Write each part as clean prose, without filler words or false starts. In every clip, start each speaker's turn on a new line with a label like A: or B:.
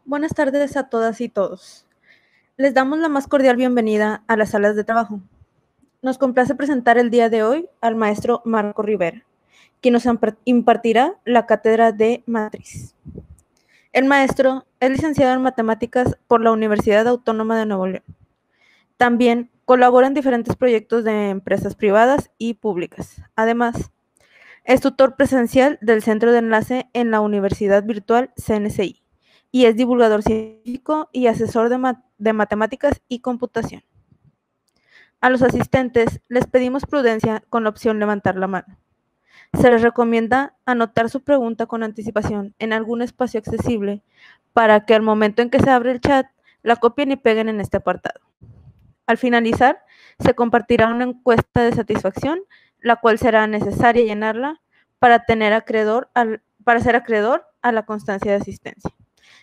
A: Buenas tardes a todas y todos. Les damos la más cordial bienvenida a las salas de trabajo. Nos complace presentar el día de hoy al maestro Marco Rivera, quien nos impartirá la cátedra de Matriz. El maestro es licenciado en Matemáticas por la Universidad Autónoma de Nuevo León. También colabora en diferentes proyectos de empresas privadas y públicas. Además, es tutor presencial del Centro de Enlace en la Universidad Virtual CNCI y es divulgador científico y asesor de matemáticas y computación. A los asistentes les pedimos prudencia con la opción levantar la mano. Se les recomienda anotar su pregunta con anticipación en algún espacio accesible para que al momento en que se abre el chat la copien y peguen en este apartado. Al finalizar, se compartirá una encuesta de satisfacción, la cual será necesaria llenarla para ser acreedor a la constancia de asistencia.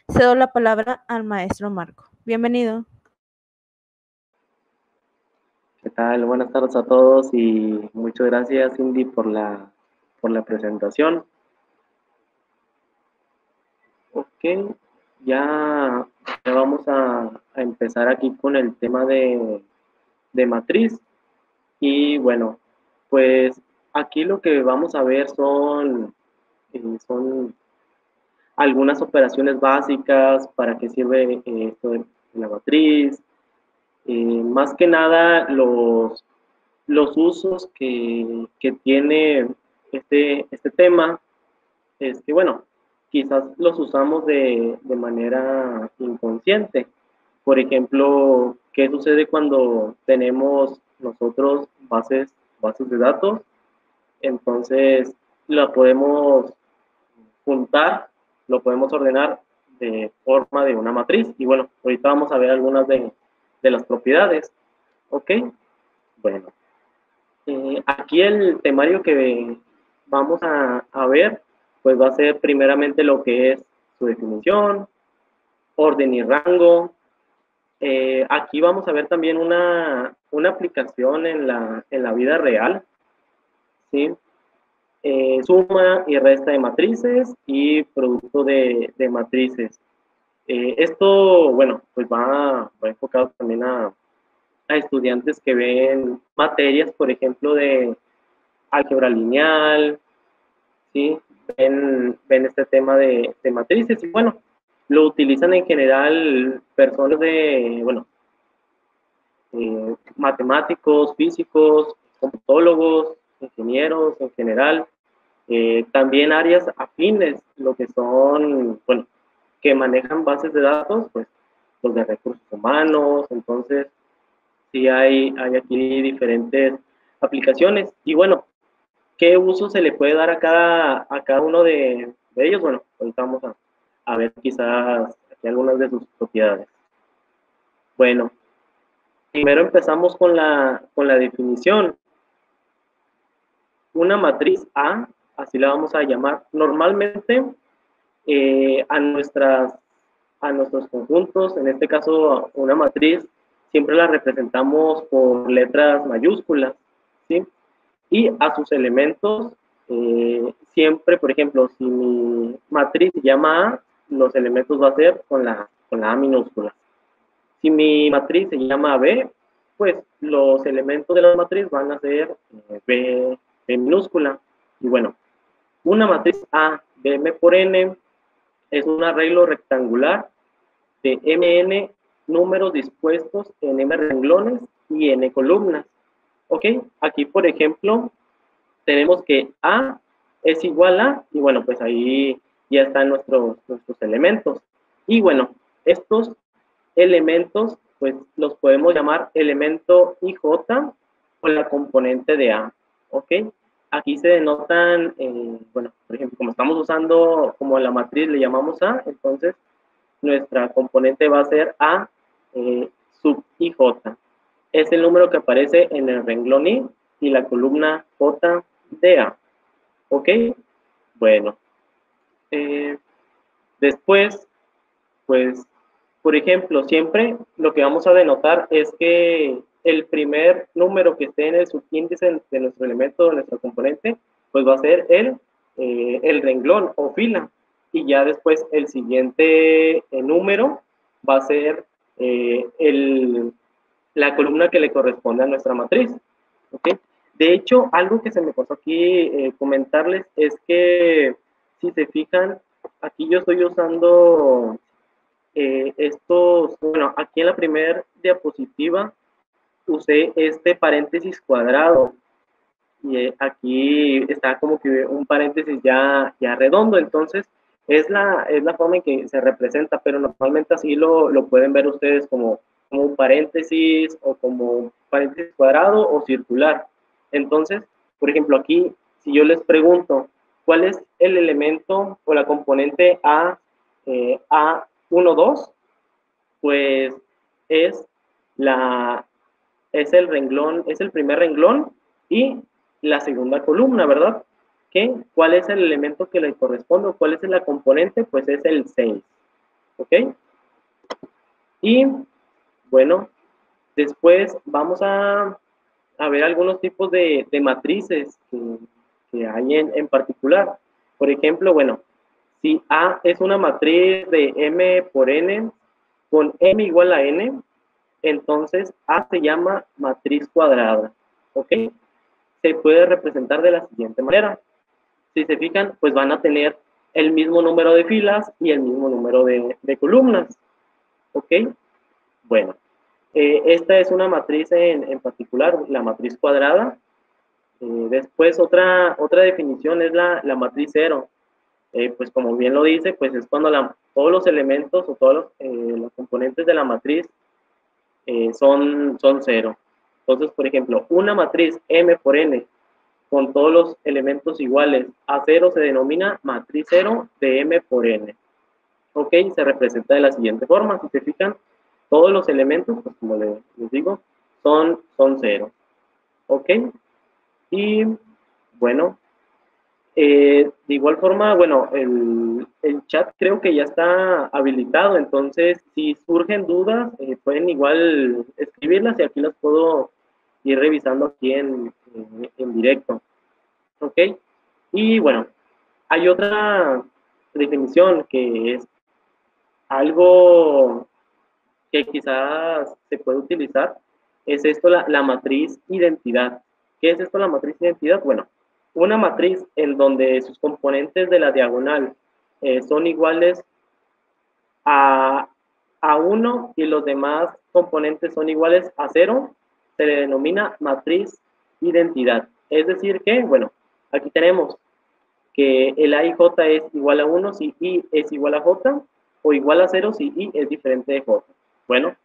A: Cedo la palabra al maestro Marco. Bienvenido.
B: ¿Qué tal? Buenas tardes a todos y muchas gracias, Cindy, por la presentación. Ok, ya vamos a empezar aquí con el tema de matriz. Y bueno, pues aquí lo que vamos a ver son algunas operaciones básicas, para qué sirve esto de la matriz, más que nada los usos que tiene este tema. Bueno, quizás los usamos de manera inconsciente. Por ejemplo, ¿qué sucede cuando tenemos nosotros bases de datos? Entonces, la podemos juntar, lo podemos ordenar de forma de una matriz. Y bueno, ahorita vamos a ver algunas de las propiedades. ¿Ok? Bueno, aquí el temario que vamos a ver, pues va a ser primeramente lo que es su definición, orden y rango. Aquí vamos a ver también una aplicación en la vida real, ¿sí? Suma y resta de matrices y producto de matrices. Esto, bueno, pues va enfocado también a estudiantes que ven materias, por ejemplo, de álgebra lineal, ¿sí? Ven este tema de matrices y bueno, lo utilizan en general personas matemáticos, físicos, computólogos, ingenieros en general, también áreas afines, lo que son, bueno, que manejan bases de datos, pues los de recursos humanos. Entonces sí hay aquí diferentes aplicaciones. Y bueno, ¿qué uso se le puede dar a cada uno de ellos? Bueno, ahorita vamos a ver quizás aquí algunas de sus propiedades. Bueno, primero empezamos con la definición. Una matriz A, así la vamos a llamar. Normalmente a nuestros conjuntos, en este caso una matriz, siempre la representamos por letras mayúsculas, ¿sí? Y a sus elementos, siempre, por ejemplo, si mi matriz se llama A, los elementos va a ser con la A minúscula. Si mi matriz se llama B, pues los elementos de la matriz van a ser B minúscula. Y bueno, una matriz A de M por N es un arreglo rectangular de Mn números dispuestos en M renglones y N columnas. ¿Ok? Aquí, por ejemplo, tenemos que A es igual a, y bueno, pues ahí ya están nuestros elementos. Y bueno, estos elementos, pues los podemos llamar elemento IJ o la componente de A. ¿Ok? Aquí se denotan, bueno, por ejemplo, como estamos usando como la matriz le llamamos A, entonces nuestra componente va a ser A sub IJ. Es el número que aparece en el renglón I y la columna J de A. ¿Ok? Bueno. Después, pues, por ejemplo, siempre lo que vamos a denotar es que el primer número que esté en el subíndice de nuestro elemento, de nuestro componente, pues va a ser el renglón o fila. y ya después el siguiente número va a ser la columna que le corresponde a nuestra matriz. ¿Okay? De hecho, algo que se me pasó aquí comentarles es que si se fijan, aquí yo estoy usando bueno, aquí en la primera diapositiva usé este paréntesis cuadrado y aquí está como que un paréntesis ya redondo, entonces es la forma en que se representa, pero normalmente así lo pueden ver ustedes como un paréntesis o como un paréntesis cuadrado o circular. Entonces, por ejemplo, aquí, si yo les pregunto, ¿cuál es el elemento o la componente A12? Pues es el renglón, es el primer renglón y la segunda columna, ¿verdad? ¿Cuál es el elemento que le corresponde? ¿Cuál es la componente? Pues es el 6, ¿ok? Y, bueno, después vamos a ver algunos tipos de matrices que hay en particular. Por ejemplo, bueno, si A es una matriz de M por N, con M igual a N, entonces A se llama matriz cuadrada, ¿ok? Se puede representar de la siguiente manera. Si se fijan, pues van a tener el mismo número de filas y el mismo número de columnas, ¿ok? Bueno, esta es una matriz en particular, la matriz cuadrada. Después, otra definición es la matriz cero. Pues como bien lo dice, pues es cuando todos los elementos o todos los componentes de la matriz son cero. Entonces, por ejemplo, una matriz M por N con todos los elementos iguales a cero se denomina matriz cero de M por N. Ok, se representa de la siguiente forma. Si se fijan, todos los elementos, pues como les digo, son cero. Ok, y bueno, de igual forma, bueno, el chat creo que ya está habilitado, entonces si surgen dudas, pueden igual escribirlas y aquí las puedo ir revisando aquí en directo. ¿Ok? Y bueno, hay otra definición que es algo que quizás se puede utilizar, es esto la matriz identidad. ¿Qué es esto la matriz identidad? Bueno, una matriz en donde sus componentes de la diagonal son iguales a 1 y los demás componentes son iguales a 0, se le denomina matriz identidad. Es decir que, bueno, aquí tenemos que el A y J es igual a 1 si I es igual a J, o igual a 0 si I es diferente de J. Bueno,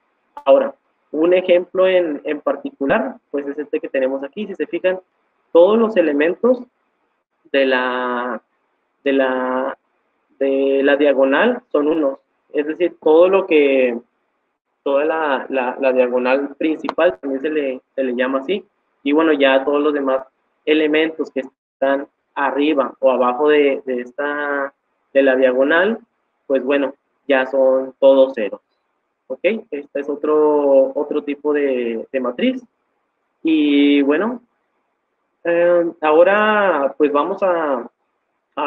B: ahora, un ejemplo en particular, pues es este que tenemos aquí. Si se fijan, todos los elementos de la, de la, de la diagonal son unos. Es decir, toda la diagonal principal también se le llama así. Y bueno, ya todos los demás elementos que están arriba o abajo de la diagonal, pues bueno, ya son todos ceros. ¿Ok? Este es otro tipo de matriz. Y bueno, ahora pues vamos a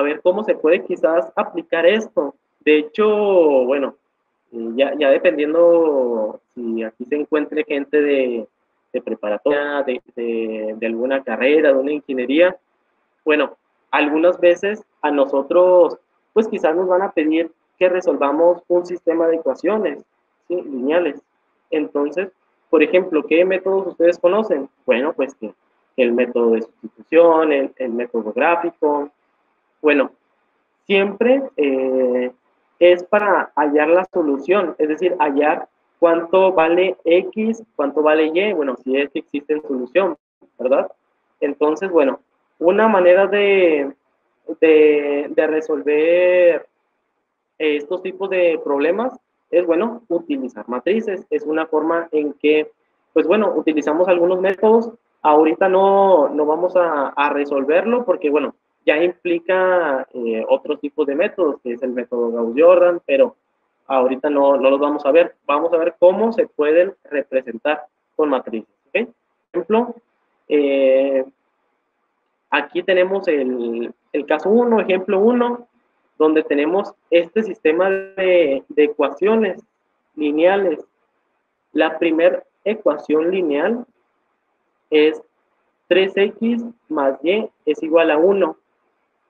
B: ver cómo se puede quizás aplicar esto. De hecho, bueno, ya dependiendo si aquí se encuentre gente de preparatoria, de alguna carrera, de una ingeniería, bueno, algunas veces a nosotros, pues quizás nos van a pedir que resolvamos un sistema de ecuaciones, ¿sí? Lineales. Entonces, por ejemplo, ¿qué métodos ustedes conocen? Bueno, pues que el método de sustitución, el método gráfico. Bueno, siempre es para hallar la solución, es decir, hallar cuánto vale X, cuánto vale Y, bueno, si es que existe solución, ¿verdad? Entonces, bueno, una manera de resolver estos tipos de problemas es, bueno, utilizar matrices. Es una forma en que, pues bueno, utilizamos algunos métodos. Ahorita no vamos a resolverlo porque, bueno, ya implica otros tipos de métodos, que es el método Gauss-Jordan, pero ahorita no los vamos a ver. Vamos a ver cómo se pueden representar con matrices. ¿Okay? Por ejemplo, aquí tenemos el caso 1, ejemplo 1. donde tenemos este sistema de ecuaciones lineales. La primera ecuación lineal es 3x más y es igual a 1.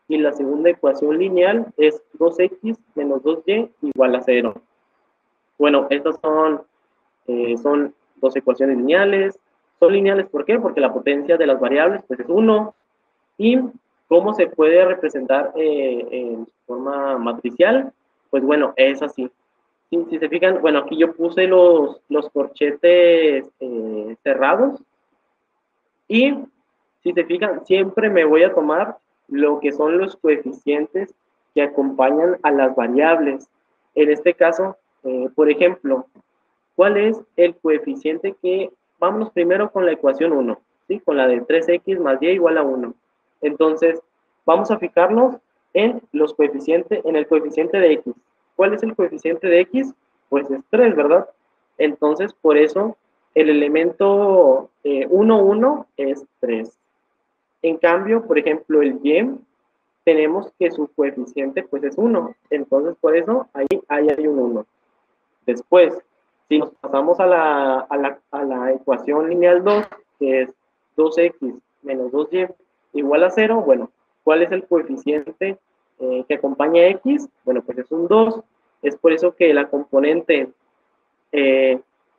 B: Y la segunda ecuación lineal es 2x menos 2y igual a 0. Bueno, estas son dos ecuaciones lineales. Son lineales, ¿por qué? Porque la potencia de las variables pues, es 1. ¿Y cómo se puede representar en forma matricial? Pues bueno, es así. Si se fijan, bueno, aquí yo puse los corchetes cerrados. Y si se fijan, siempre me voy a tomar lo que son los coeficientes que acompañan a las variables. En este caso, por ejemplo, ¿cuál es el coeficiente que, vámonos primero con la ecuación 1, ¿sí? Con la de 3x más y igual a 1. Entonces, vamos a fijarnos en los coeficientes, en el coeficiente de x. ¿Cuál es el coeficiente de x? Pues es 3, ¿verdad? Entonces, por eso, el elemento 1, 1 es 3. En cambio, por ejemplo, el y, tenemos que su coeficiente pues es 1. Entonces, por eso, ahí hay un 1. Después, si nos pasamos a la ecuación lineal 2, que es 2x menos 2y igual a 0, bueno, ¿cuál es el coeficiente que acompaña a x? Bueno, pues es un 2. Es por eso que la componente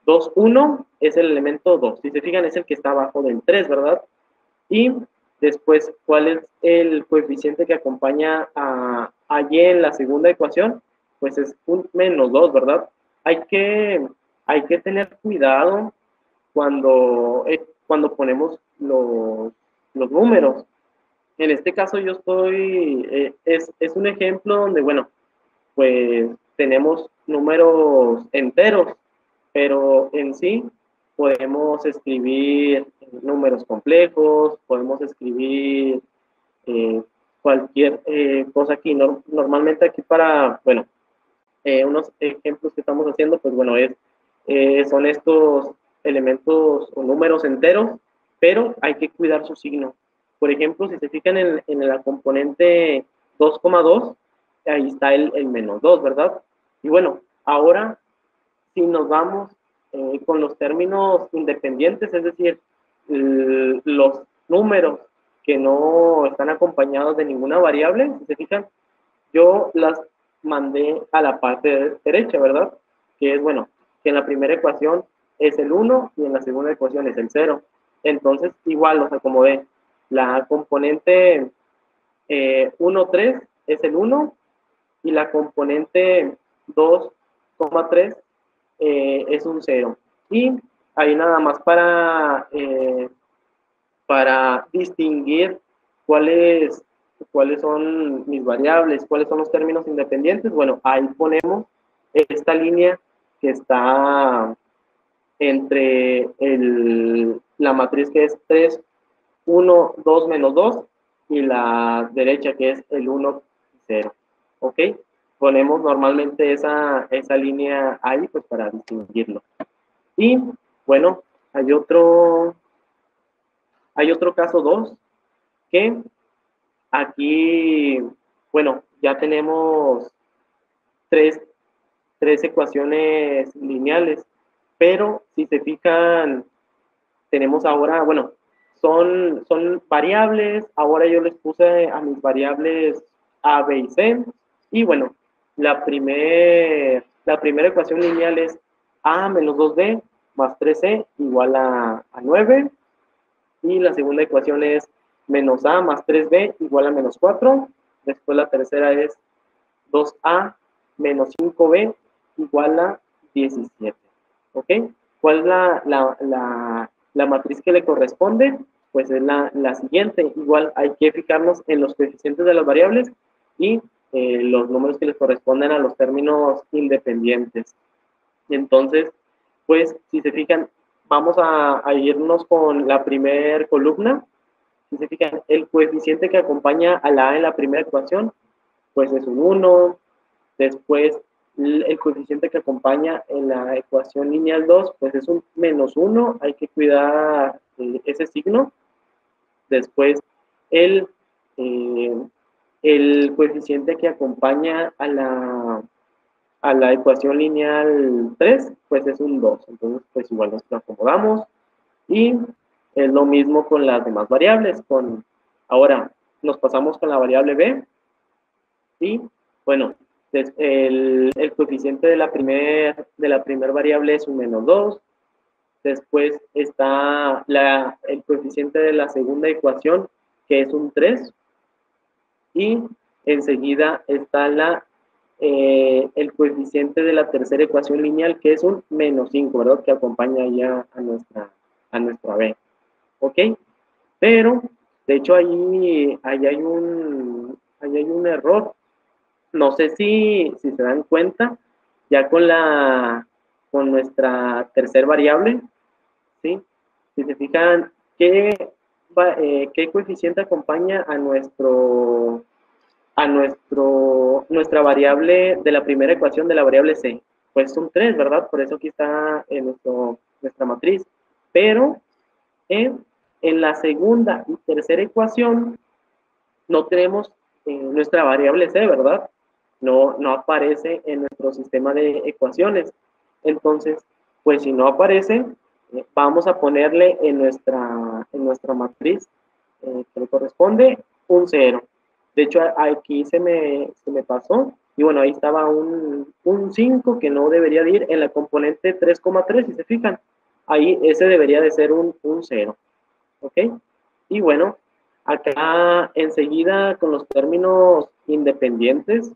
B: 2, 1 es el elemento 2. Si se fijan, es el que está abajo del 3, ¿verdad? Y después, ¿cuál es el coeficiente que acompaña a y en la segunda ecuación? Pues es un menos 2, ¿verdad? Hay que tener cuidado cuando ponemos los números. En este caso yo es un ejemplo donde, bueno, pues tenemos números enteros, pero en sí podemos escribir números complejos, podemos escribir eh, cualquier cosa aquí. Normalmente aquí para, bueno, unos ejemplos que estamos haciendo, pues bueno, son estos elementos o números enteros, pero hay que cuidar su signo. Por ejemplo, si se fijan en la componente 2,2, ahí está el menos 2, ¿verdad? Y bueno, ahora si nos vamos con los términos independientes, es decir, los números que no están acompañados de ninguna variable, si se fijan, yo las mandé a la parte derecha, ¿verdad? Que es, bueno, que en la primera ecuación es el 1 y en la segunda ecuación es el 0. Entonces, igual los acomodé. La componente 1, 3 es el 1 y la componente 2,3 es un 0. Y ahí nada más para distinguir cuáles son mis variables, cuáles son los términos independientes. Bueno, ahí ponemos esta línea que está entre la matriz que es 3, 1, 2 menos 2 y la derecha que es el 1, 0. ¿Ok? Ponemos normalmente esa línea ahí pues para distinguirlo. Y bueno, hay otro caso 2 que aquí, bueno, ya tenemos tres, tres ecuaciones lineales, pero si se fijan, tenemos ahora, bueno, son variables, ahora yo les puse a mis variables A, B y C, y bueno, la primera ecuación lineal es A menos 2B más 3C igual a 9, y la segunda ecuación es menos A más 3B igual a menos 4. Después la tercera es 2A menos 5B igual a 17. ¿Ok? ¿Cuál es la matriz que le corresponde? Pues es la siguiente. Igual hay que fijarnos en los coeficientes de las variables y los números que les corresponden a los términos independientes. Entonces, pues, si se fijan, vamos a irnos con la primera columna. Si se fijan, el coeficiente que acompaña a la A en la primera ecuación, pues es un 1. Después, el coeficiente que acompaña en la ecuación lineal 2, pues es un menos 1. Hay que cuidar ese signo. Después, el el coeficiente que acompaña a la ecuación lineal 3, pues es un 2. Entonces, pues igual nos lo acomodamos. Y es lo mismo con las demás variables. Ahora, nos pasamos con la variable b. Y, bueno, el coeficiente de la primer variable es un menos 2. Después está el coeficiente de la segunda ecuación, que es un 3. Y enseguida está el coeficiente de la tercera ecuación lineal, que es un menos 5, ¿verdad? Que acompaña ya a nuestra b. ¿Ok? Pero, de hecho, ahí hay un error. No sé si se dan cuenta, ya con nuestra tercera variable, ¿sí? Si se fijan, ¿qué coeficiente acompaña nuestra variable de la primera ecuación de la variable c? Pues un 3, ¿verdad? Por eso aquí está en nuestra matriz. Pero en la segunda y tercera ecuación no tenemos nuestra variable c, ¿verdad? No aparece en nuestro sistema de ecuaciones. Entonces, pues si no aparece, vamos a ponerle en nuestra matriz que le corresponde un 0. De hecho, aquí se me pasó. Y bueno, ahí estaba un 5 que no debería de ir en la componente 3,3, si se fijan. Ahí ese debería de ser un 0. ¿Ok? Y bueno, acá enseguida con los términos independientes,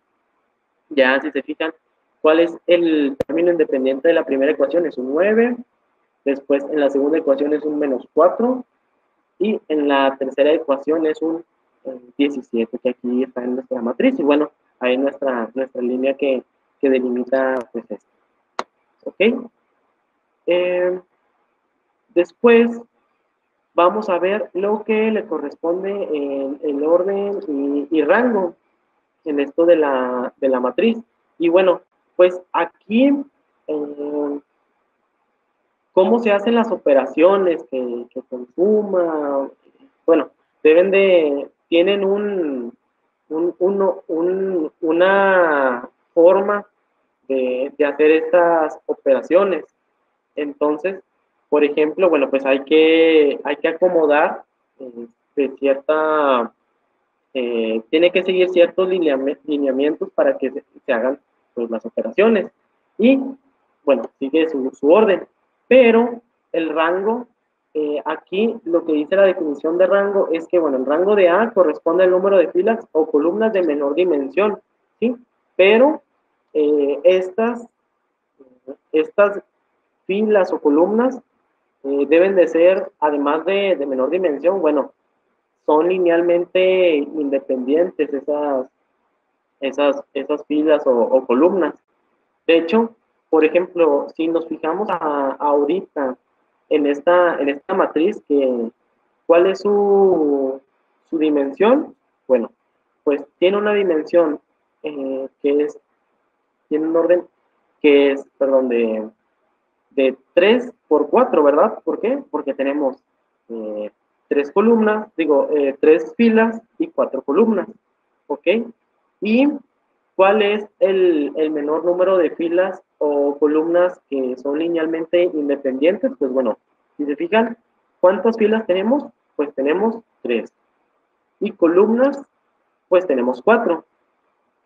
B: ya si se fijan, ¿cuál es el término independiente de la primera ecuación? Es un 9, después en la segunda ecuación es un menos 4, y en la tercera ecuación es un 17, que aquí está en nuestra matriz, y bueno, ahí nuestra línea que delimita pues esto. ¿Ok? Después vamos a ver lo que le corresponde en el orden y rango en esto de la matriz. Y bueno, pues aquí, ¿cómo se hacen las operaciones que consuma? Bueno, tienen una forma de hacer estas operaciones. Entonces, por ejemplo, bueno, pues hay que acomodar de tiene que seguir ciertos lineamientos para que se hagan pues, las operaciones. Y, bueno, sigue su orden. Pero el rango, aquí lo que dice la definición de rango es que, bueno, el rango de A corresponde al número de filas o columnas de menor dimensión, ¿sí? Pero estas filas o columnas deben de ser, además de menor dimensión, bueno, son linealmente independientes esas filas o columnas. De hecho, por ejemplo, si nos fijamos ahorita en esta matriz, ¿cuál es su dimensión? Bueno, pues tiene una dimensión tiene un orden que es, perdón, de 3 por 4, ¿verdad? ¿Por qué? Porque tenemos 3 columnas, 3 filas y 4 columnas, ¿ok? ¿Y cuál es el menor número de filas o columnas que son linealmente independientes? Pues bueno, si se fijan, ¿cuántas filas tenemos? Pues tenemos 3. Y columnas, pues tenemos 4.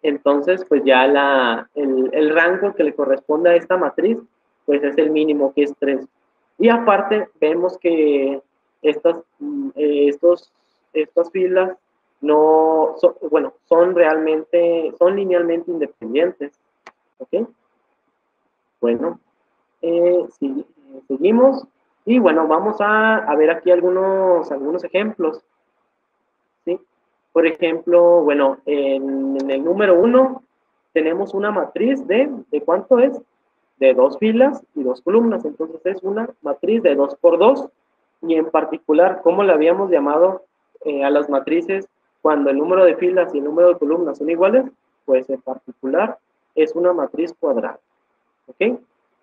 B: Entonces, pues ya el rango que le corresponde a esta matriz, pues es el mínimo, que es 3. Y aparte, vemos que estas filas no son, bueno, son linealmente independientes. ¿Ok? Bueno, seguimos. Y bueno, vamos a ver aquí algunos ejemplos. ¿Sí? Por ejemplo, bueno, en el número 1 tenemos una matriz ¿de cuánto es? De 2 filas y 2 columnas. Entonces es una matriz de 2 por 2. Y en particular, ¿cómo le habíamos llamado a las matrices cuando el número de filas y el número de columnas son iguales? Pues en particular es una matriz cuadrada. ¿Ok?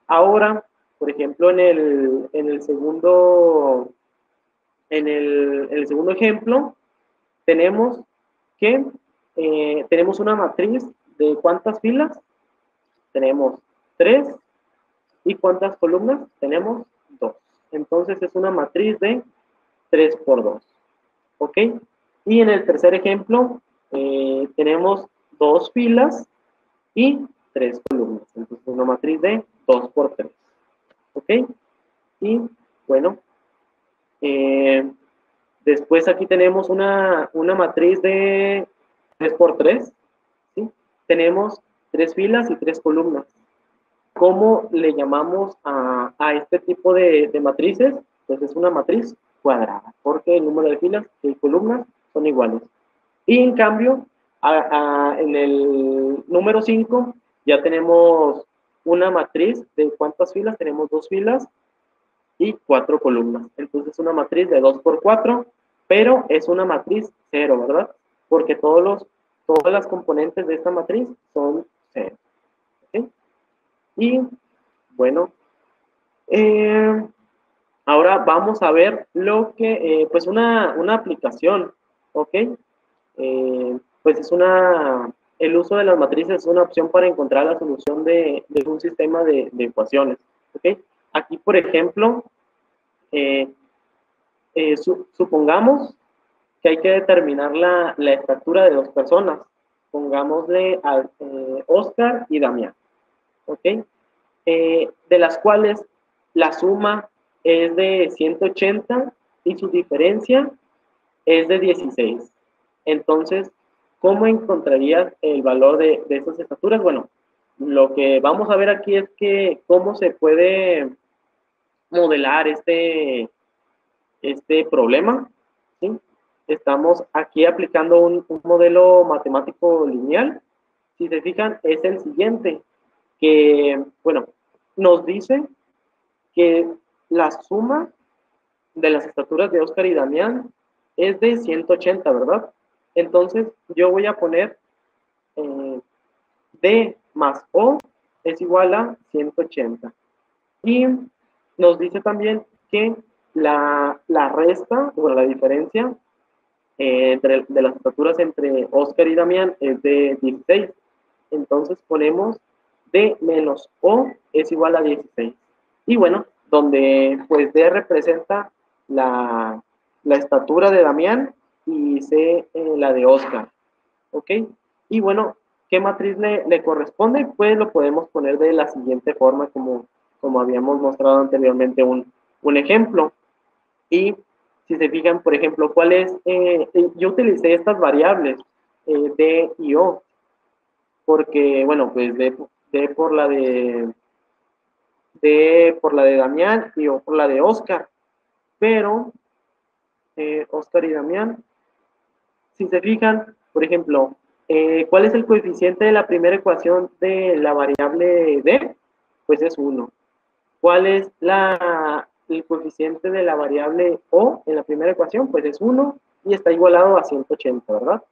B: Ahora, por ejemplo, en el segundo ejemplo, tenemos que tenemos una matriz de ¿cuántas filas? Tenemos 3. ¿Y cuántas columnas? Tenemos 2. Entonces es una matriz de 3 por 2. ¿Ok? Y en el tercer ejemplo tenemos 2 filas y 3 columnas. Entonces una matriz de 2 por 3. ¿Ok? Y bueno, después aquí tenemos una matriz de 3 por 3. ¿Sí? Tenemos 3 filas y 3 columnas. ¿Cómo le llamamos a este tipo de matrices? Pues es una matriz cuadrada, porque el número de filas y columnas son iguales. Y en cambio, en el número 5 ya tenemos una matriz de ¿cuántas filas? Tenemos 2 filas y 4 columnas. Entonces una matriz de 2 por 4, pero es una matriz 0, ¿verdad? Porque todas las componentes de esta matriz son 0. ¿Okay? Y bueno, ahora vamos a ver lo que, pues una aplicación, ¿ok? Pues el uso de las matrices es una opción para encontrar la solución de un sistema de ecuaciones, ¿ok? Aquí, por ejemplo, supongamos que hay que determinar la estatura de 2 personas. Pongámosle a Oscar y Damián, ¿ok? De las cuales la suma es de 180 y su diferencia es de 16. Entonces, ¿cómo encontrarías el valor de esas estaturas? Bueno, lo que vamos a ver aquí es que cómo se puede modelar este problema, ¿sí? Estamos aquí aplicando un modelo matemático lineal. Si se fijan, es el siguiente, que, bueno, nos dice que la suma de las estaturas de Oscar y Damián es de 180, ¿verdad? Entonces, yo voy a poner D más O es igual a 180. Y nos dice también que la resta, o la diferencia de las estaturas entre Oscar y Damián es de 16. Entonces ponemos D menos O es igual a 16. Y bueno, donde pues D representa la estatura de Damián y C la de Oscar. ¿Ok? Y bueno, ¿qué matriz le corresponde? Pues lo podemos poner de la siguiente forma, como habíamos mostrado anteriormente un ejemplo. Y si se fijan, por ejemplo, ¿cuál es? Yo utilicé estas variables, D y O, porque, bueno, pues D por la de Damián y O por la de Oscar. Pero, Oscar y Damián, si se fijan, por ejemplo, ¿cuál es el coeficiente de la primera ecuación de la variable D? Pues es 1. ¿Cuál es el coeficiente de la variable O en la primera ecuación? Pues es 1 y está igualado a 180, ¿verdad?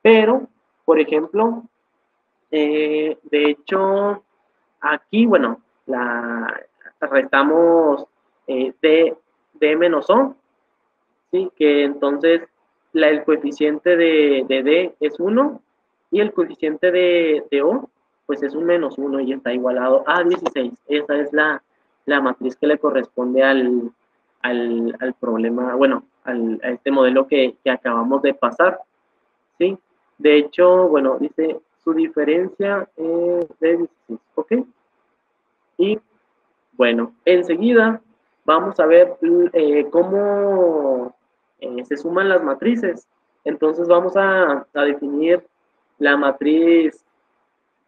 B: Pero, por ejemplo, de hecho, aquí, bueno, restamos D menos O, ¿sí? Que entonces el coeficiente de D es 1 y el coeficiente de O pues es un menos 1 y está igualado a 16. Esa es la matriz que le corresponde al problema, bueno, a este modelo que acabamos de pasar, ¿sí? De hecho, bueno, dice su diferencia es de 16, ¿ok? Y bueno, enseguida vamos a ver cómo se suman las matrices. Entonces vamos a definir la matriz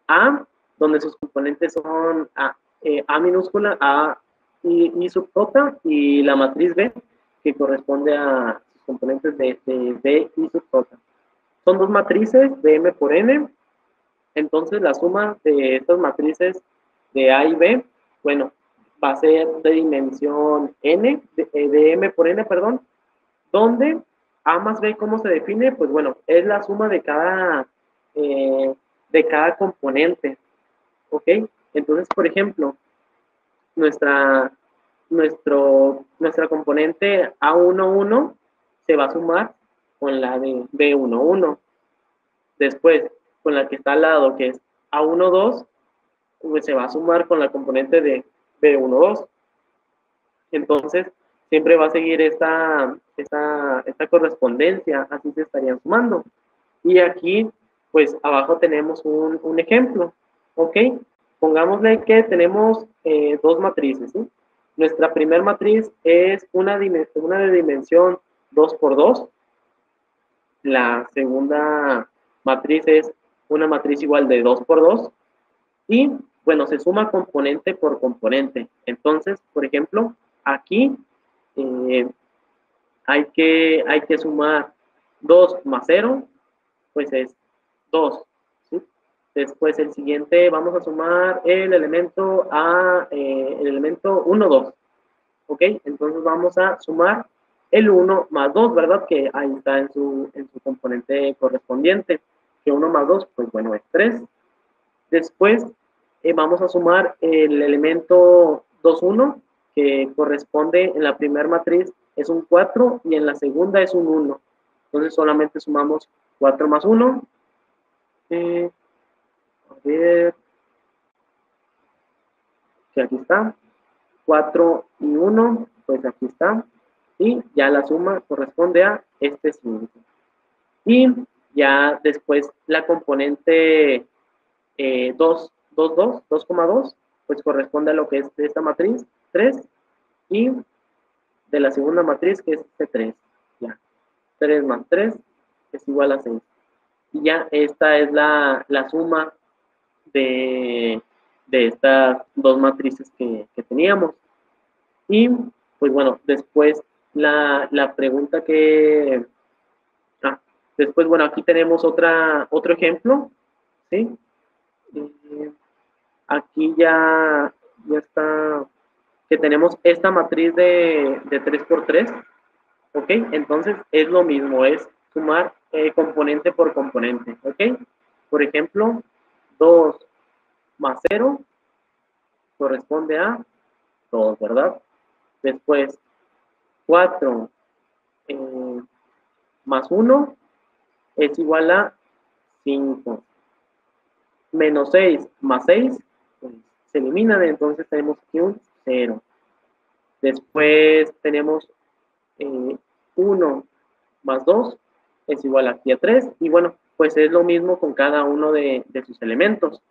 B: A, donde sus componentes son A minúscula, A y subtota, y la matriz B, que corresponde a sus componentes de B y subtota. Son dos matrices de M por N. Entonces la suma de estas matrices de A y B, bueno, va a ser de dimensión N, de M por N, perdón, donde A más B, ¿cómo se define? Pues bueno, es la suma de cada componente, ¿ok? Entonces, por ejemplo, nuestra componente A11 se va a sumar con la de B11. Después, con la que está al lado, que es A1, 2, pues se va a sumar con la componente de B1, 2. Entonces, siempre va a seguir esta correspondencia, así se estarían sumando. Y aquí, pues abajo tenemos un ejemplo, ¿ok? Pongámosle que tenemos dos matrices, ¿sí? Nuestra primera matriz es una de dimensión 2 por 2. La segunda matriz es una matriz igual de 2 por 2. Y, bueno, se suma componente por componente. Entonces, por ejemplo, aquí eh, hay que sumar 2 más 0, pues es 2, ¿sí? Después el siguiente vamos a sumar el elemento el elemento 1, 2, ¿ok? Entonces vamos a sumar el 1 más 2, ¿verdad? Que ahí está en su componente correspondiente, que 1 más 2, pues bueno, es 3. Después vamos a sumar el elemento 2, 1, que corresponde en la primera matriz es un 4 y en la segunda es un 1. Entonces solamente sumamos 4 más 1. A ver, que aquí está. 4 y 1, pues aquí está. Y ya la suma corresponde a este 5. Y ya después la componente 2, 2, 2, 2,2, pues corresponde a lo que es de esta matriz, 3, y de la segunda matriz, que es C3. Ya, 3 más 3 es igual a 6. Y ya esta es la suma de estas dos matrices que teníamos. Y, pues bueno, después la pregunta que... después, bueno, aquí tenemos otro ejemplo, ¿sí? Aquí ya está, que tenemos esta matriz de 3 por 3, ¿ok? Entonces es lo mismo, es sumar componente por componente, ¿ok? Por ejemplo, 2 más 0 corresponde a 2, ¿verdad? Después, 4 más 1 es igual a 5. Menos 6 más 6 pues, se eliminan, entonces tenemos aquí un 0. Después tenemos 1 más 2 es igual aquí a 3. Y bueno, pues es lo mismo con cada uno de sus elementos.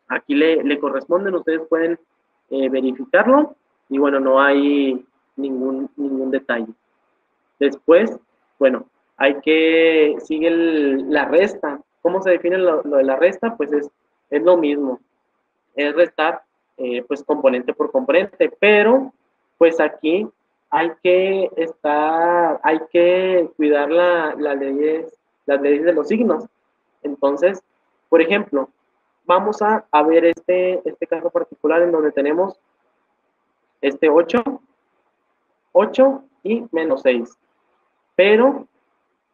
B: Aquí le corresponden, ustedes pueden verificarlo. Y bueno, no hay ningún detalle. Después, bueno, sigue la resta. ¿Cómo se define lo de la resta? Pues es lo mismo. Es restar, pues, componente por componente. Pero, pues aquí hay que cuidar las leyes de los signos. Entonces, por ejemplo, vamos a ver este caso particular en donde tenemos este 8 y menos 6. Pero,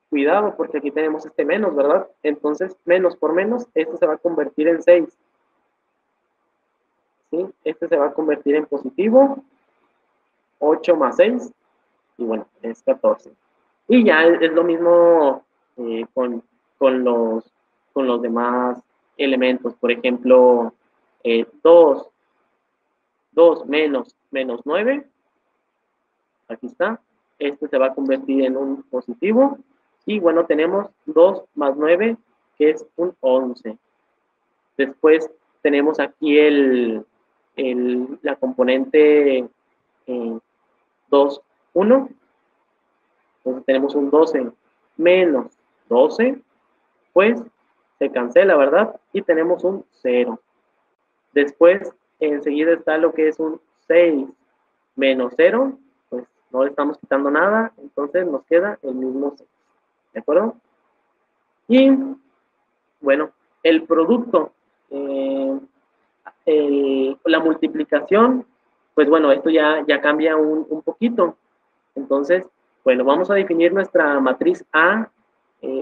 B: cuidado, porque aquí tenemos este menos, ¿verdad? Entonces, menos por menos, este se va a convertir en 6. ¿Sí? Este se va a convertir en positivo. 8 más 6, y bueno, es 14. Y ya es lo mismo con los demás elementos. Por ejemplo, 2 menos 9, aquí está. Este se va a convertir en un positivo. Y bueno, tenemos 2 más 9, que es un 11. Después tenemos aquí la componente 2, 1. Entonces tenemos un 12 menos 12, pues se cancela, ¿verdad? Y tenemos un 0. Después, enseguida está lo que es un 6 menos 0, pues no le estamos quitando nada, entonces nos queda el mismo 6. ¿De acuerdo? Y, bueno, el producto, la multiplicación, pues bueno, esto ya cambia un poquito. Entonces, bueno, vamos a definir nuestra matriz A,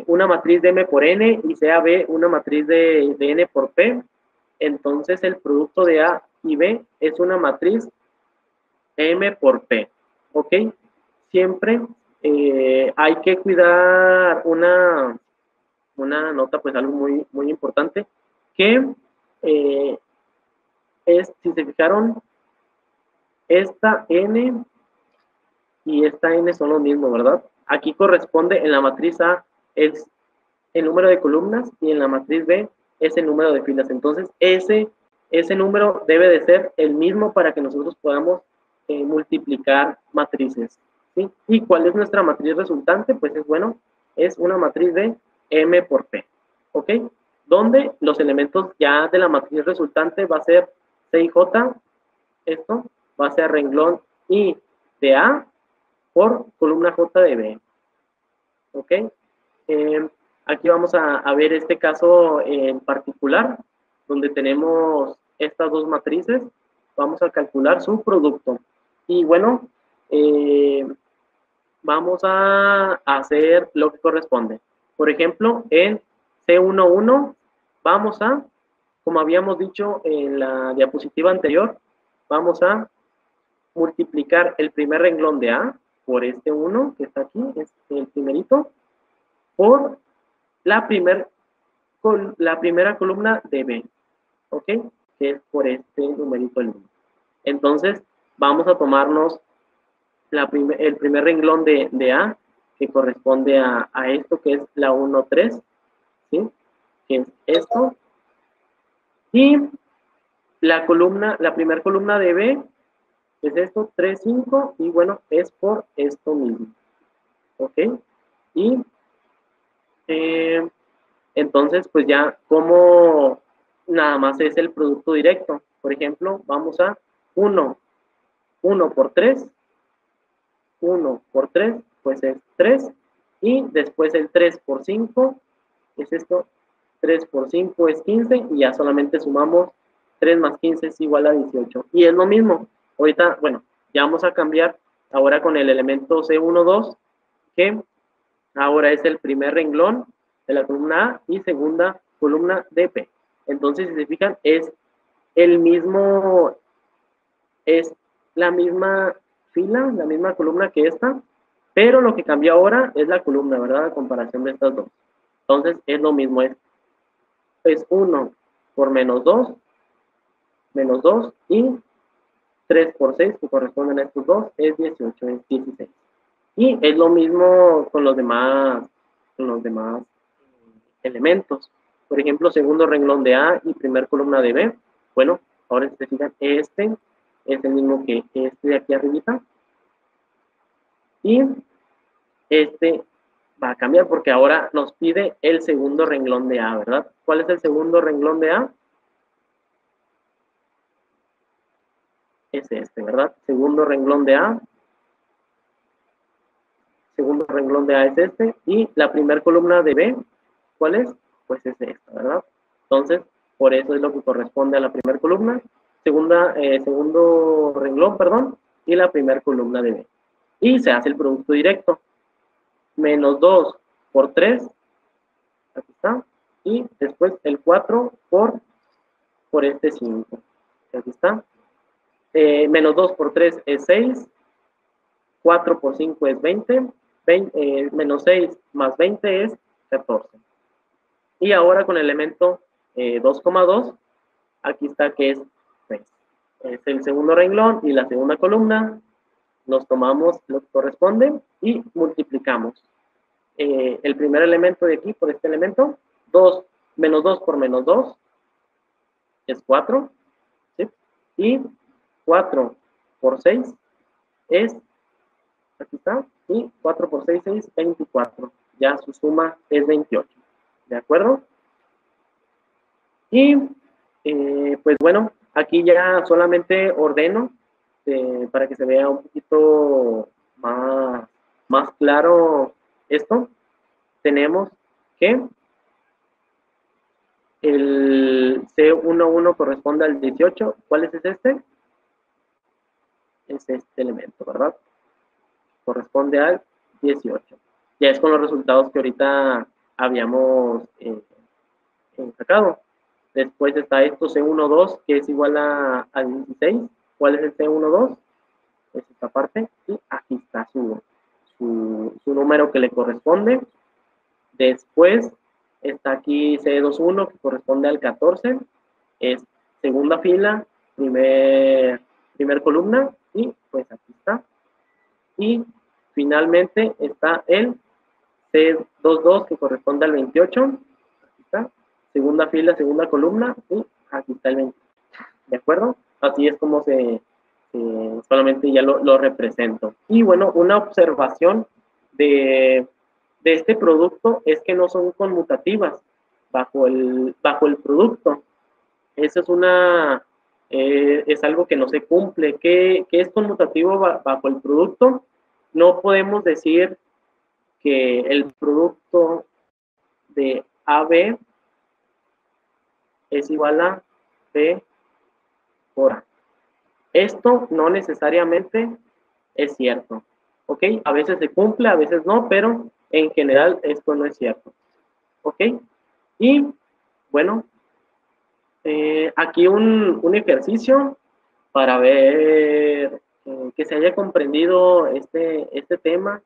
B: una matriz de M por N, y sea B una matriz de N por P. Entonces, el producto de A y B es una matriz M por P, ¿ok? Siempre hay que cuidar una nota, pues algo muy, muy importante, que es, si se fijaron, esta n y esta n son lo mismo, ¿verdad? Aquí corresponde, en la matriz A es el número de columnas y en la matriz B es el número de filas. Entonces, ese número debe de ser el mismo para que nosotros podamos multiplicar matrices, ¿sí? ¿Y cuál es nuestra matriz resultante? Pues es, bueno, es una matriz de M por P, ¿ok? Donde los elementos ya de la matriz resultante va a ser C y J, esto va a ser renglón I de A por columna J de B, ¿ok? Aquí vamos a ver este caso en particular, donde tenemos estas dos matrices. Vamos a calcular su producto. Y bueno, vamos a hacer lo que corresponde. Por ejemplo, en C11 vamos a, como habíamos dicho en la diapositiva anterior, vamos a multiplicar el primer renglón de A por este 1 que está aquí, es el primerito, por la primera columna de B, ¿ok? Que es por este numerito el 1. Entonces, vamos a tomarnos el primer renglón de A, que corresponde a esto, que es la 1, 3, ¿sí? Que es esto. Y la primera columna de B es esto, 3, 5, y bueno, es por esto mismo, ¿ok? Y entonces, pues ya como nada más es el producto directo. Por ejemplo, vamos a 1 por 3, 1 por 3, pues es 3, y después el 3 por 5, es esto, 3 por 5 es 15, y ya solamente sumamos 3 más 15 es igual a 18. Y es lo mismo, ahorita, bueno, ya vamos a cambiar ahora con el elemento C12, que ahora es el primer renglón de la columna A y segunda columna de P. Entonces, si se fijan, es el mismo, es la misma fila, la misma columna que esta, pero lo que cambia ahora es la columna, ¿verdad? A comparación de estas dos. Entonces, es lo mismo, es 1 por menos 2, y 3 por 6, que corresponden a estos dos, es 18, es 16. Y es lo mismo con los demás elementos. Por ejemplo, segundo renglón de A y primer columna de B. Bueno, ahora si se fijan, este es el mismo que este de aquí arribita. Y este va a cambiar porque ahora nos pide el segundo renglón de A, ¿verdad? ¿Cuál es el segundo renglón de A? Es este, ¿verdad? Segundo renglón de A. Segundo renglón de A es este. Y la primera columna de B, ¿cuál es? Pues es esta, ¿verdad? Entonces, por eso es lo que corresponde a la primera columna, segundo renglón, perdón, y la primera columna de B. Y se hace el producto directo. Menos 2 por 3, aquí está, y después el 4 por este 5, aquí está. Menos 2 por 3 es 6, 4 por 5 es 20, menos 6 más 20 es 14. Y ahora con el elemento 2,2, aquí está que es 6. Es el segundo renglón y la segunda columna, nos tomamos lo que corresponde y multiplicamos. El primer elemento de aquí por este elemento, menos 2 por menos 2 es 4, ¿sí? Y 4 por 6 es, aquí está, y 4 por 6 es 24. Ya su suma es 28, ¿de acuerdo? Y pues bueno, aquí ya solamente ordeno para que se vea un poquito más claro esto. Tenemos que el C11 corresponde al 18. ¿Cuál es este? Es este elemento, ¿verdad? Corresponde al 18. Ya es con los resultados que ahorita habíamos sacado. Después está esto C12, que es igual a 16. ¿Cuál es el C12? Es esta parte. Y aquí está su número que le corresponde. Después Está aquí C21, que corresponde al 14. Es segunda fila, primer columna, y pues aquí está. Y finalmente está el C22, que corresponde al 28. Aquí está. Segunda fila, segunda columna, y aquí está el 20. ¿De acuerdo? Así es como solamente ya lo represento. Y bueno, una observación de este producto es que no son conmutativas bajo el producto. Eso es algo que no se cumple. ¿Qué es conmutativo bajo el producto? No podemos decir que el producto de AB es igual a B por A. Esto no necesariamente es cierto, ¿ok? A veces se cumple, a veces no, pero en general esto no es cierto, ¿ok? Y bueno, aquí un ejercicio para ver que se haya comprendido este tema.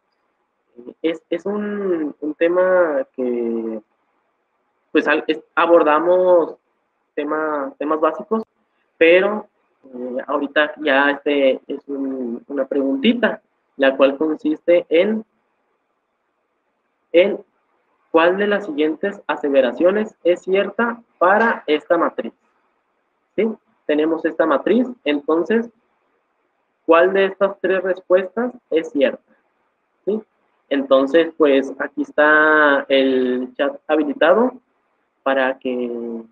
B: Es un tema que pues abordamos temas básicos, pero ahorita ya es una preguntita, la cual consiste en cuál de las siguientes aseveraciones es cierta para esta matriz. ¿Sí? Tenemos esta matriz, entonces, ¿cuál de estas tres respuestas es cierta? ¿Sí? Entonces, pues aquí está el chat habilitado para que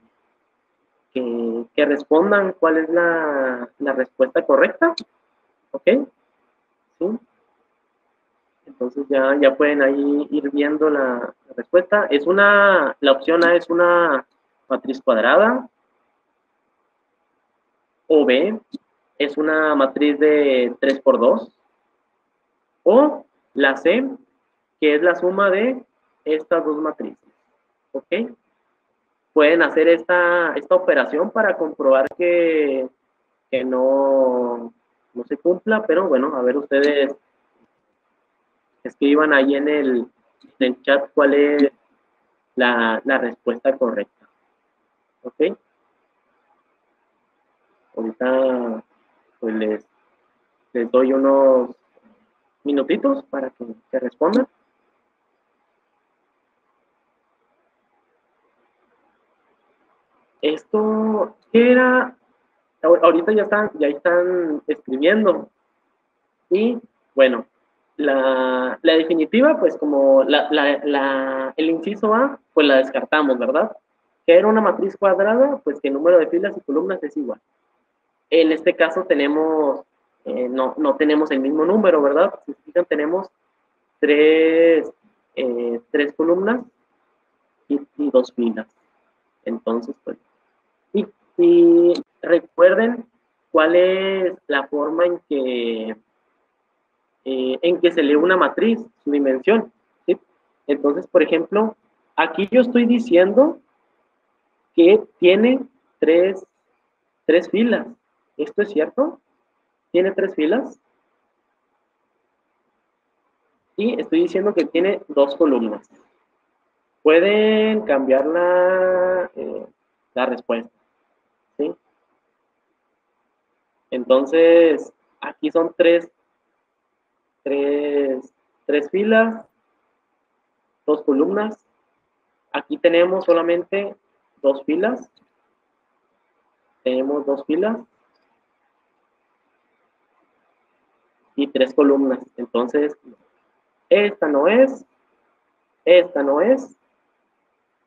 B: respondan cuál es la respuesta correcta. ¿Ok? ¿Sí? Entonces ya pueden ahí ir viendo la respuesta. La opción A es una matriz cuadrada, o B es una matriz de 3 por 2, o la C, que es la suma de estas dos matrices. ¿Ok? Pueden hacer esta operación para comprobar que no se cumpla, pero bueno, a ver ustedes escriban ahí en el chat cuál es la respuesta correcta. ¿Ok? Ahorita pues les doy unos minutitos para que respondan. Esto era, ahorita ya están escribiendo. Y bueno, la definitiva, pues como el inciso A, pues la descartamos, ¿verdad? Que era una matriz cuadrada, pues que el número de filas y columnas es igual. En este caso tenemos, no tenemos el mismo número, ¿verdad? Si se fijan, tenemos tres columnas y dos filas. Entonces, pues, y recuerden cuál es la forma en que se lee una matriz, su dimensión, ¿sí? Entonces, por ejemplo, aquí yo estoy diciendo que tiene tres filas. ¿Esto es cierto? ¿Tiene 3 filas? Y estoy diciendo que tiene 2 columnas. Pueden cambiar la respuesta, ¿sí? Entonces, aquí son tres filas, 2 columnas. Aquí tenemos solamente 2 filas. Tenemos 2 filas y 3 columnas. Entonces, esta no es,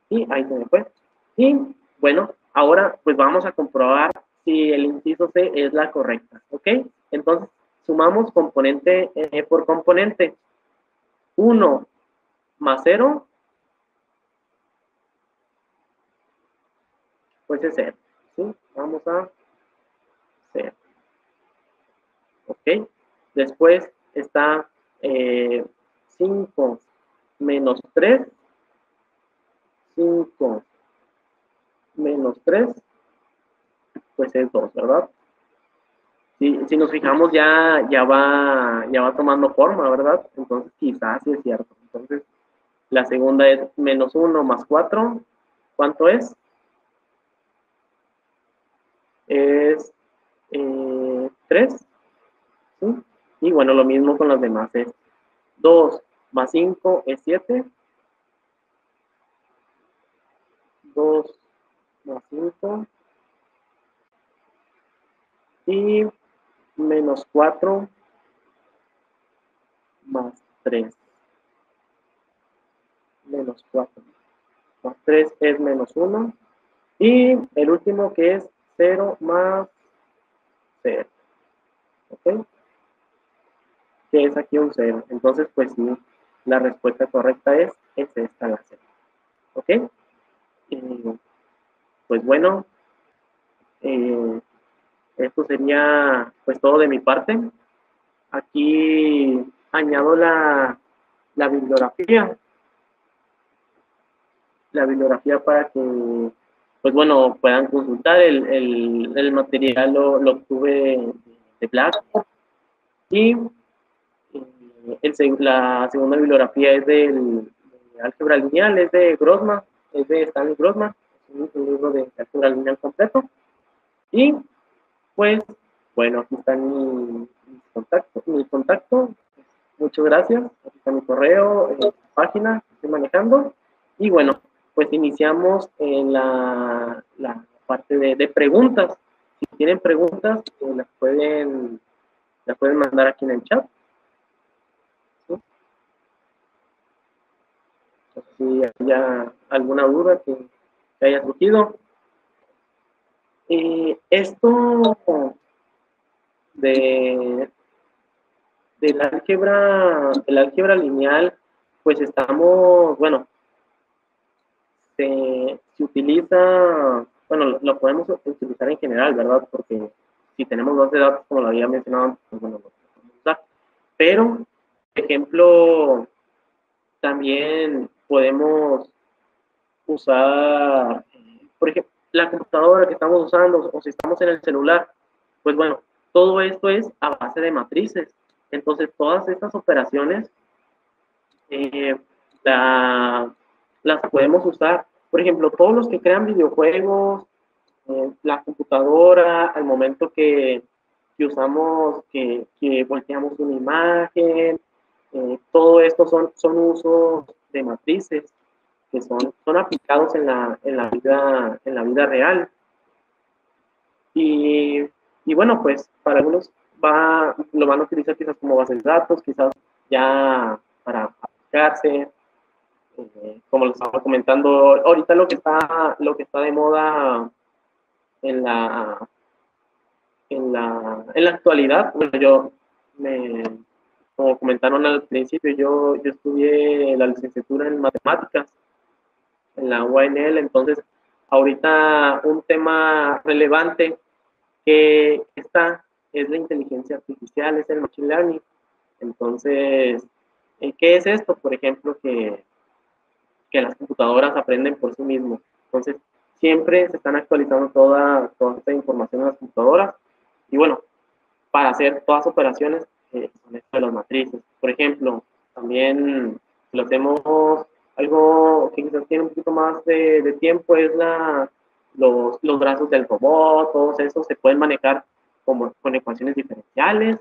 B: y ahí se me fue. Y bueno, ahora pues vamos a comprobar si el inciso C es la correcta, ¿ok? Entonces, sumamos componente por componente. 1 más 0, pues es 0, ¿sí? Vamos a 0, ¿ok? Después está 5 menos 3, 5 menos 3, pues es 2, ¿verdad? Si nos fijamos ya va tomando forma, ¿verdad? Entonces quizás sí es cierto. Entonces La segunda es menos 1 más 4. ¿Cuánto es? Es 3. ¿Sí? Y bueno, lo mismo con las demás. Es 2 más 5 es 7. 2 más 5. Y menos 4 más 3. Menos 4 más 3 es menos 1. Y el último que es 0 más 0. ¿Ok? Que es aquí un 0. Entonces, pues sí, la respuesta correcta es esta, la 0. ¿Ok? Pues bueno, eh, esto sería pues todo de mi parte. Aquí añado la bibliografía. La bibliografía para que, pues bueno, puedan consultar. El material lo obtuve de Blackboard. Y la segunda bibliografía es de álgebra lineal, es de Grossman, es de Stanley Grossman, es un libro de álgebra lineal completo. Y pues, bueno, aquí está mi contacto. Muchas gracias. Aquí está mi correo, página que estoy manejando. Y bueno, pues iniciamos en la parte de preguntas. Si tienen preguntas, las pueden mandar aquí en el chat. ¿Sí? Si haya alguna duda que haya surgido. Esto de del álgebra lineal, pues estamos, bueno, se utiliza, bueno, lo podemos utilizar en general, ¿verdad? Porque si tenemos base de datos, como lo había mencionado, pues bueno, lo podemos usar. Pero, por ejemplo, también podemos usar, por ejemplo, la computadora que estamos usando, o si estamos en el celular, pues bueno, todo esto es a base de matrices. Entonces, todas estas operaciones eh, la, las podemos usar. Por ejemplo, todos los que crean videojuegos, la computadora, al momento que usamos, que volteamos una imagen, todo esto son usos de matrices que son aplicados en la vida real. Y bueno, pues para algunos lo van a utilizar quizás como base de datos, quizás ya para aplicarse, como les estaba comentando, ahorita lo que está de moda en la actualidad, bueno, como comentaron al principio, yo estudié la licenciatura en matemáticas en la UNL. Entonces ahorita un tema relevante que está es la inteligencia artificial, es el machine learning. Entonces, ¿qué es esto? Por ejemplo, que las computadoras aprenden por sí mismos. Entonces, siempre se están actualizando toda esta información en las computadoras. Y bueno, para hacer todas las operaciones son esto de las matrices. Por ejemplo, también lo hacemos algo que quizás tiene un poquito más de tiempo, es los brazos del robot, todos esos se pueden manejar con ecuaciones diferenciales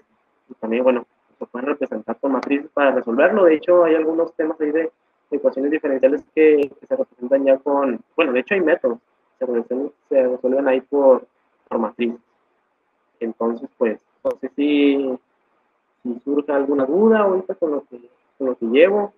B: y también, bueno, se pueden representar con matrices para resolverlo. De hecho, hay algunos temas ahí de ecuaciones diferenciales que se representan ya bueno, de hecho hay métodos, se resuelven ahí por matrices. Entonces, pues, no sé si surge alguna duda ahorita con lo que llevo.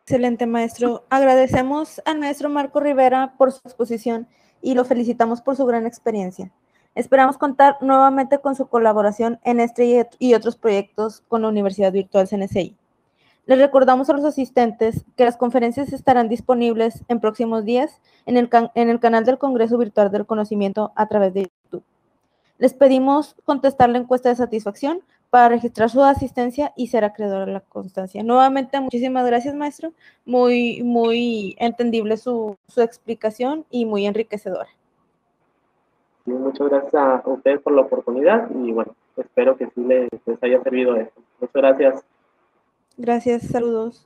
A: Excelente, maestro. Agradecemos al maestro Marco Rivera por su exposición y lo felicitamos por su gran experiencia. Esperamos contar nuevamente con su colaboración en este y otros proyectos con la Universidad Virtual CNCI. Les recordamos a los asistentes que las conferencias estarán disponibles en próximos días en el canal del Congreso Virtual del Conocimiento a través de YouTube. Les pedimos contestar la encuesta de satisfacción para registrar su asistencia y ser acreedor a la constancia. Nuevamente, muchísimas gracias, maestro. Muy, muy entendible su explicación y muy enriquecedora.
B: Y muchas gracias a ustedes por la oportunidad y bueno, espero que sí les haya servido esto. Muchas gracias.
A: Gracias, saludos.